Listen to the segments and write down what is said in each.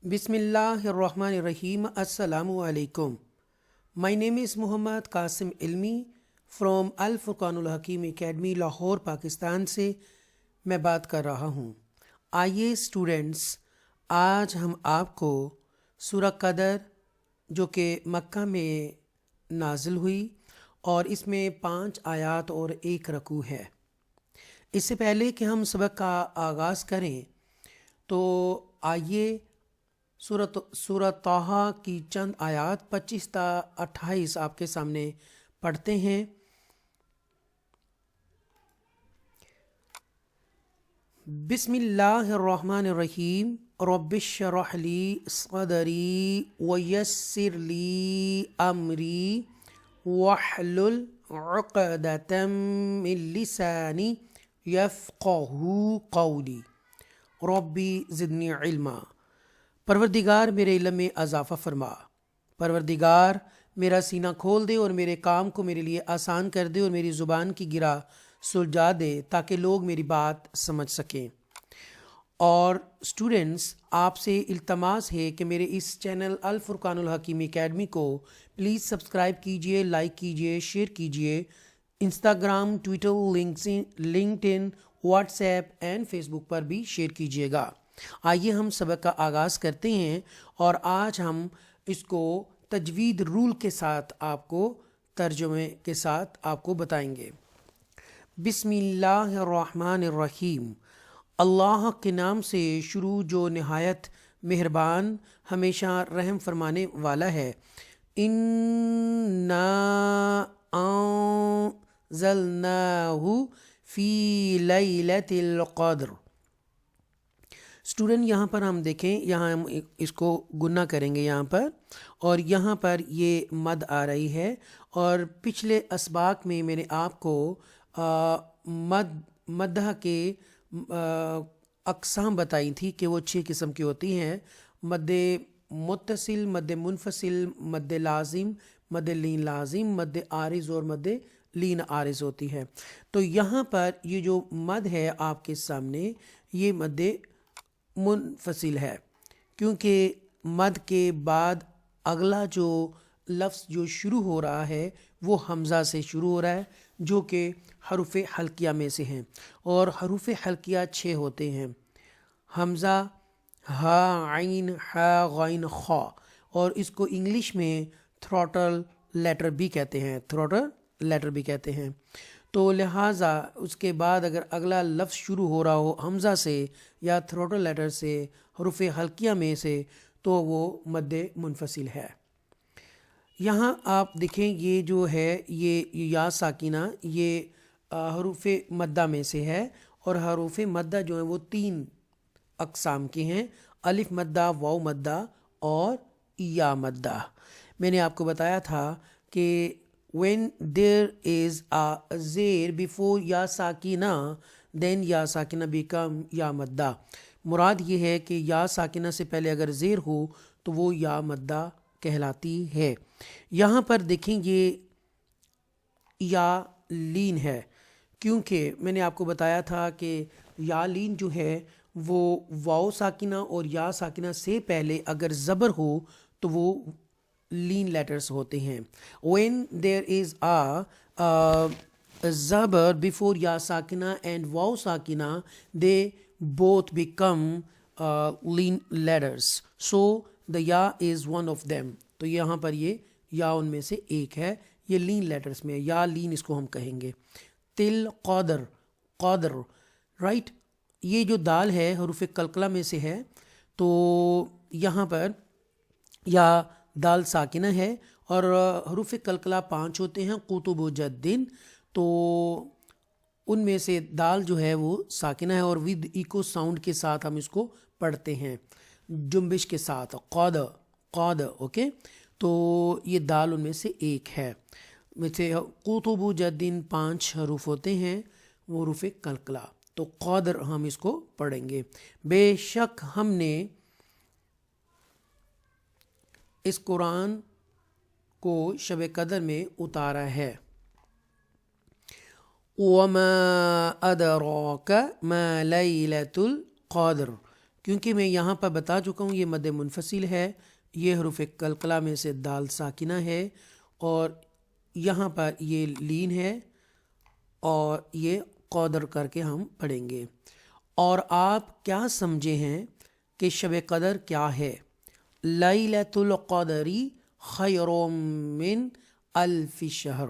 Bismillahirrahmanirrahim. Assalamu alaikum. My name is Muhammad Qasim Ilmi from Al Furqanul Hakim Academy Lahore Pakistan سے میں بات کر رہا ہوں. آئیے اسٹوڈنٹس، آج ہم آپ کو سورہ قدر جو کہ مکہ میں نازل ہوئی اور اس میں 5 آیات اور 1 رکوع ہے. اس سے پہلے کہ ہم سبق کا آغاز کریں تو آئیے سورہ طٰہٰ کی چند آیات 25 تا 28 آپ کے سامنے پڑھتے ہیں. بسم اللہ الرحمن الرحیم. رب اشرح لی صدری ویسر لی امری واحلل عقدۃ من لسانی یفقہوا قولی ربی زدنی علما. پروردگار میرے علم میں اضافہ فرما. پروردگار میرا سینہ کھول دے اور میرے کام کو میرے لیے آسان کر دے اور میری زبان کی گرہ سلجھا دے تاکہ لوگ میری بات سمجھ سکیں. اور اسٹوڈنٹس، آپ سے التماس ہے کہ میرے اس چینل الفرقان الحکیم اکیڈمی کو پلیز سبسکرائب کیجئے، لائک کیجئے، شیئر کیجئے. Instagram, Twitter, LinkedIn, WhatsApp and Facebook پر بھی شیئر کیجئے گا. آئیے ہم سبق کا آغاز کرتے ہیں اور آج ہم اس کو تجوید رول کے ساتھ آپ کو ترجمے کے ساتھ آپ کو بتائیں گے. بسم اللہ الرحمن الرحیم. اللہ کے نام سے شروع جو نہایت مہربان ہمیشہ رحم فرمانے والا ہے. اِنَّا أَنزَلْنَاهُ فِي لَيْلَةِ الْقَدْرِ. اسٹوڈنٹ یہاں پر ہم دیکھیں، یہاں ہم اس کو گنہ کریں گے یہاں پر، اور یہاں پر یہ مد آ رہی ہے. اور پچھلے اسباق میں میں نے آپ کو مدح کے اقسام بتائی تھی کہ وہ 6 قسم کی ہوتی ہیں: مد متصل، مد منفصل، مد لازم، مد لین لازم، مد عارض اور مد لین عارض ہوتی ہے. تو یہاں پر یہ جو مد ہے آپ کے سامنے، یہ مد منفصل ہے کیونکہ مد کے بعد اگلا جو لفظ جو شروع ہو رہا ہے وہ حمزہ سے شروع ہو رہا ہے جو کہ حروف حلقیہ میں سے ہیں. اور حروف حلقیہ 6 ہوتے ہیں: حمزہ، ہا، عین، حا، غین، خا. اور اس کو انگلش میں تھروٹل لیٹر بھی کہتے ہیں، تھروٹل لیٹر بھی کہتے ہیں. تو لہٰذا اس کے بعد اگر اگلا لفظ شروع ہو رہا ہو حمزہ سے یا تھروٹل لیٹر سے، حروف حلقیہ میں سے، تو وہ مد منفصل ہے. یہاں آپ دیکھیں یہ جو ہے یہ یا ساکنہ، یہ حروف مدہ میں سے ہے. اور حروف مدہ جو ہیں وہ 3 اقسام کے ہیں: الف مدہ، واو مدہ اور یا مدہ. میں نے آپ کو بتایا تھا کہ when there is a زیر before یا ساکنہ then یا ساکنہ become یا مدہ. مراد یہ ہے کہ یا ساکنہ سے پہلے اگر زیر ہو تو وہ یا مدہ کہلاتی ہے. یہاں پر دیکھیں یہ یا لین ہے کیونکہ میں نے آپ کو بتایا تھا کہ یا لین جو ہے وہ واو ساکنہ اور یا ساکنہ سے پہلے اگر زبر ہو تو وہ لین لیٹرز ہوتے ہیں. when there is a زبر before یا ساکنہ and wow ساکنہ they both become lean letters, so the ya is one of them. تو یہاں پر یہ یا ان میں سے ایک ہے، یہ لین لیٹرز میں یا لین اس کو ہم کہیں گے. تل قادر، قادر، رائٹ. یہ جو دال ہے حروف قلقلہ میں سے ہے، تو یہاں پر یا دال ساکنہ ہے اور حروف قلقلہ 5 ہوتے ہیں: قطب و جدن. تو ان میں سے دال جو ہے وہ ساکنہ ہے اور ود ایکو ساؤنڈ کے ساتھ ہم اس کو پڑھتے ہیں، جنبش کے ساتھ، قاد، قاد. اوکے، تو یہ دال ان میں سے ایک ہے. ویسے قطب و جدن 5 حروف ہوتے ہیں، وہ حروف قلقلہ. تو قادر ہم اس کو پڑھیں گے. بے شک ہم نے اس قرآن کو شب قدر میں اتارا ہے. وَمَا أَدْرَاكَ مَا لَيْلَةُ الْقَدْرِ. کیونکہ میں یہاں پر بتا چکا ہوں یہ مد منفصل ہے، یہ حروف قلقلہ میں سے دال ساکنہ ہے، اور یہاں پر یہ لین ہے، اور یہ قدر کر کے ہم پڑھیں گے۔ اور آپ کیا سمجھے ہیں کہ شب قدر کیا ہے؟ لیلۃ القدر خیر من الف شہر۔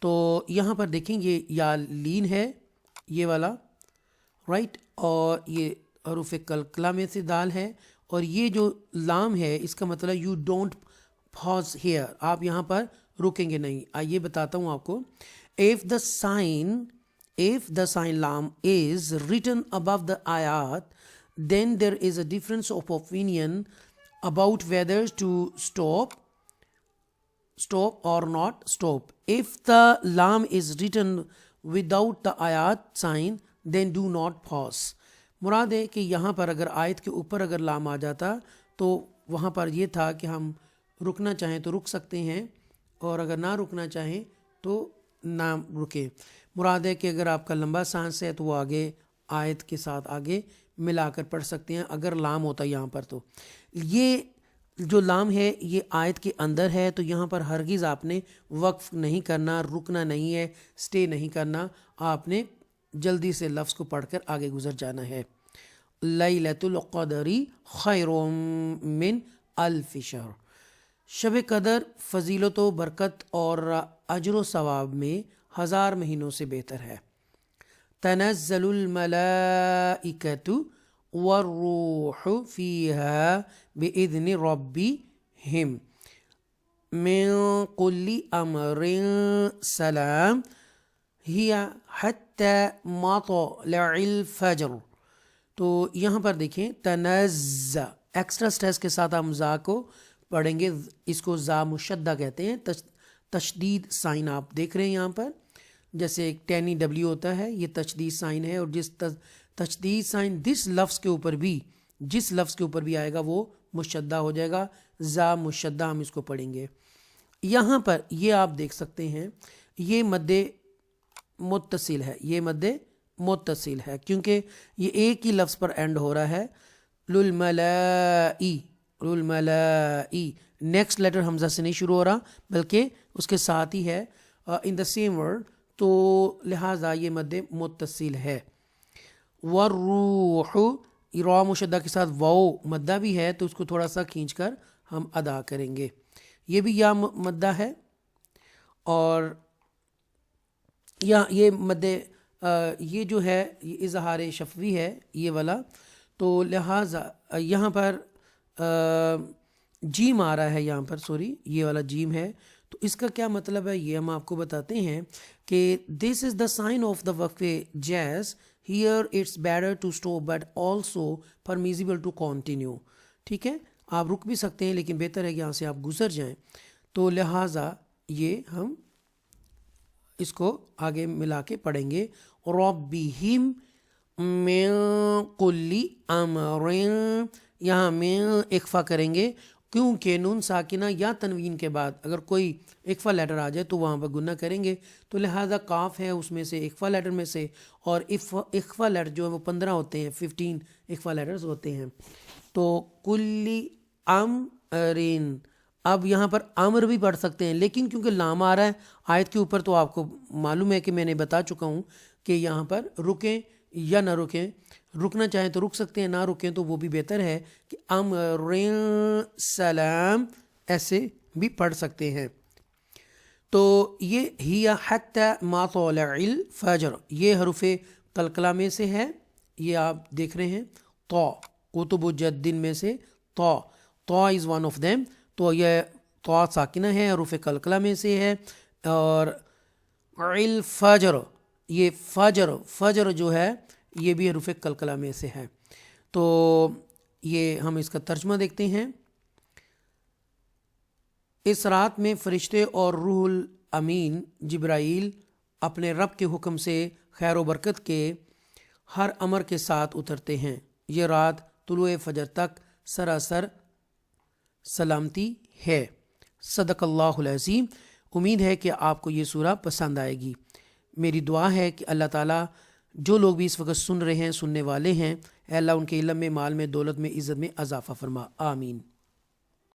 تو یہاں پر دیکھیں یہ یا لین ہے یہ والا، رائٹ، اور یہ حروف قلقلہ میں سے دال ہے، اور یہ جو لام ہے اس کا مطلب یو ڈونٹ پاز ہیئر، آپ یہاں پر رکیں گے نہیں۔ آئیے بتاتا ہوں آپ کو۔ if the sign lam is written above the ayat, then there is a difference of opinion about whether to stop or not stop. If the lam is written without the ayat sign, then do not pause. مراد ہے کہ یہاں پر اگر آیت کے اوپر اگر لام آ جاتا تو وہاں پر یہ تھا کہ ہم رکنا چاہیں تو رک سکتے ہیں، اور اگر نہ رکنا چاہیں تو نہ رکیں۔ مراد ہے کہ اگر آپ کا لمبا سانس ہے تو وہ آگے آیت کے ساتھ آگے ملا کر پڑھ سکتے ہیں اگر لام ہوتا ہے یہاں پر۔ تو یہ جو لام ہے یہ آیت کے اندر ہے، تو یہاں پر ہرگز آپ نے وقف نہیں کرنا، رکنا نہیں ہے، سٹے نہیں کرنا، آپ نے جلدی سے لفظ کو پڑھ کر آگے گزر جانا ہے۔ لیلۃ القدر خیر من الف شہر، شب قدر فضیلت و برکت اور اجر و ثواب میں 1000 مہینوں سے بہتر ہے۔ تنزل الملائکۃ والروح فیہا بإذن ربہم من کل امر سلام ہی حتی مطلع الفجر۔ تو یہاں پر دیکھیں تنزع، ایکسٹرا سٹریس کے ساتھ ہم زا کو پڑھیں گے، اس کو زا مشدہ کہتے ہیں، تشدید سائن آپ دیکھ رہے ہیں یہاں پر، جیسے ایک ٹینی ڈبلیو ہوتا ہے، یہ تشدید سائن ہے، اور جس تشدید سائن جس لفظ کے اوپر بھی آئے گا وہ مشدہ ہو جائے گا، زا مشدہ ہم اس کو پڑھیں گے۔ یہاں پر یہ آپ دیکھ سکتے ہیں یہ مد متصل ہے، یہ مد متصل ہے کیونکہ یہ ایک ہی لفظ پر اینڈ ہو رہا ہے، للملائی، للملائی، نیکسٹ لیٹر حمزہ سے نہیں شروع ہو رہا بلکہ اس کے ساتھ ہی ہے ان دا سیم ورڈ، تو لہٰذا یہ مد متصل ہے۔ والروح، را مشدہ کے ساتھ واو مدہ بھی ہے، تو اس کو تھوڑا سا کھینچ کر ہم ادا کریں گے، یہ بھی یا مدہ ہے، اور یہ مد یہ جو ہے یہ اظہار شفوی ہے یہ والا، تو لہٰذا یہاں پر جیم آ رہا ہے، یہاں پر سوری یہ والا جیم ہے، تو اس کا کیا مطلب ہے یہ ہم آپ کو بتاتے ہیں کہ دس از دا سائن آف دا وقف جیز، here it's better to stop but also permissible to continue. ٹھیک ہے، آپ رک بھی سکتے ہیں لیکن بہتر ہے کہ یہاں سے آپ گزر جائیں، تو لہٰذا یہ ہم اس کو آگے ملا کے پڑھیں گے۔ ربہم من کل امر، یہاں میں اخفا کریں گے کیونکہ نون ساکنہ یا تنوین کے بعد اگر کوئی اخفا لیٹر آ جائے تو وہاں پر گنہ کریں گے، تو لہٰذا کاف ہے اس میں سے اخفا لیٹر میں سے، اور اخفا لیٹر جو ہے وہ 15 ہوتے ہیں، 15 اخفا لیٹرز ہوتے ہیں، تو کل امرین، اب یہاں پر امر بھی پڑھ سکتے ہیں لیکن کیونکہ لام آ رہا ہے آیت کے اوپر، تو آپ کو معلوم ہے کہ میں نے بتا چکا ہوں کہ یہاں پر رکیں یا نہ رکیں، رکنا چاہیں تو رک سکتے ہیں، نہ رکیں تو وہ بھی بہتر ہے کہ امر سلام ایسے بھی پڑھ سکتے ہیں۔ تو یہ ہی حتی مطلع الفجر، یہ حروف قلقلہ میں سے ہے، یہ آپ دیکھ رہے ہیں، تو کتب جدن میں سے تو از ون آف دیم، تو یہ تو ساکنہ ہے، حروف قلقلہ میں سے ہے، اور الفجر، یہ فجر جو ہے یہ بھی حروف قلقلہ میں سے ہے۔ تو یہ ہم اس کا ترجمہ دیکھتے ہیں۔ اس رات میں فرشتے اور روح الامین جبرائیل اپنے رب کے حکم سے خیر و برکت کے ہر امر کے ساتھ اترتے ہیں، یہ رات طلوع فجر تک سراسر سلامتی ہے۔ صدق اللہ العظیم۔ امید ہے کہ آپ کو یہ سورہ پسند آئے گی۔ میری دعا ہے کہ اللہ تعالیٰ جو لوگ بھی اس وقت سن رہے ہیں، سننے والے ہیں، اے اللہ ان کے علم میں، مال میں، دولت میں، عزت میں اضافہ فرما، آمین۔